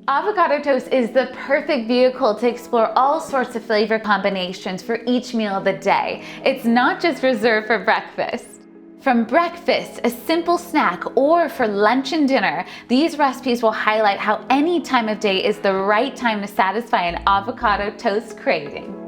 Avocado toast is the perfect vehicle to explore all sorts of flavor combinations for each meal of the day. It's not just reserved for breakfast. From breakfast, a simple snack, or for lunch and dinner, these recipes will highlight how any time of day is the right time to satisfy an avocado toast craving.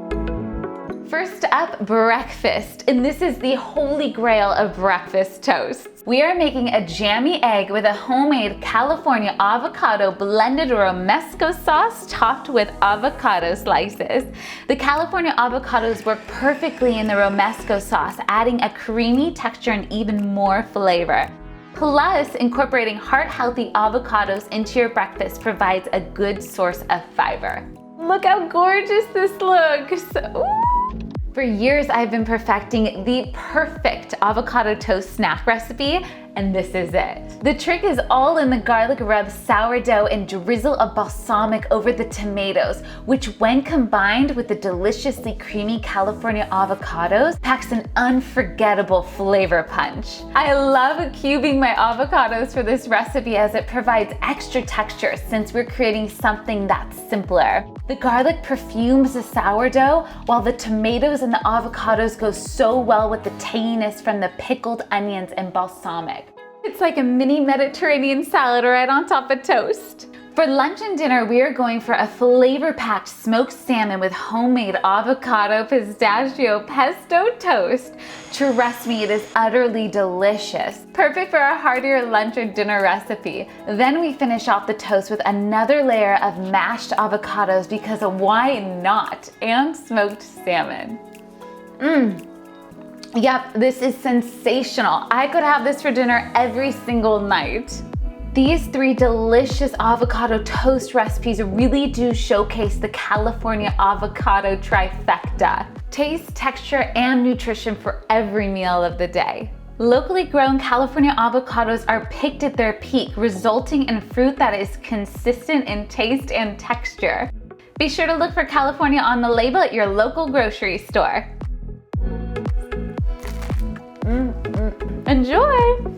First up, breakfast, and this is the holy grail of breakfast toasts. We are making a jammy egg with a homemade California avocado blended romesco sauce topped with avocado slices. The California avocados work perfectly in the romesco sauce, adding a creamy texture and even more flavor. Plus, incorporating heart-healthy avocados into your breakfast provides a good source of fiber. Look how gorgeous this looks! Ooh. For years, I've been perfecting the perfect avocado toast snack recipe, and this is it. The trick is all in the garlic rub sourdough and drizzle of balsamic over the tomatoes, which when combined with the deliciously creamy California avocados, packs an unforgettable flavor punch. I love cubing my avocados for this recipe as it provides extra texture since we're creating something that's simpler. The garlic perfumes the sourdough, while the tomatoes and the avocados go so well with the tanginess from the pickled onions and balsamic. It's like a mini Mediterranean salad right on top of toast. For lunch and dinner, we are going for a flavor-packed smoked salmon with homemade avocado pistachio pesto toast. Trust me, it is utterly delicious. Perfect for a heartier lunch or dinner recipe. Then we finish off the toast with another layer of mashed avocados because why not? And smoked salmon. Yep, this is sensational. I could have this for dinner every single night. These three delicious avocado toast recipes really do showcase the California avocado trifecta. Taste, texture, and nutrition for every meal of the day. Locally grown California avocados are picked at their peak, resulting in fruit that is consistent in taste and texture. Be sure to look for California on the label at your local grocery store. Enjoy!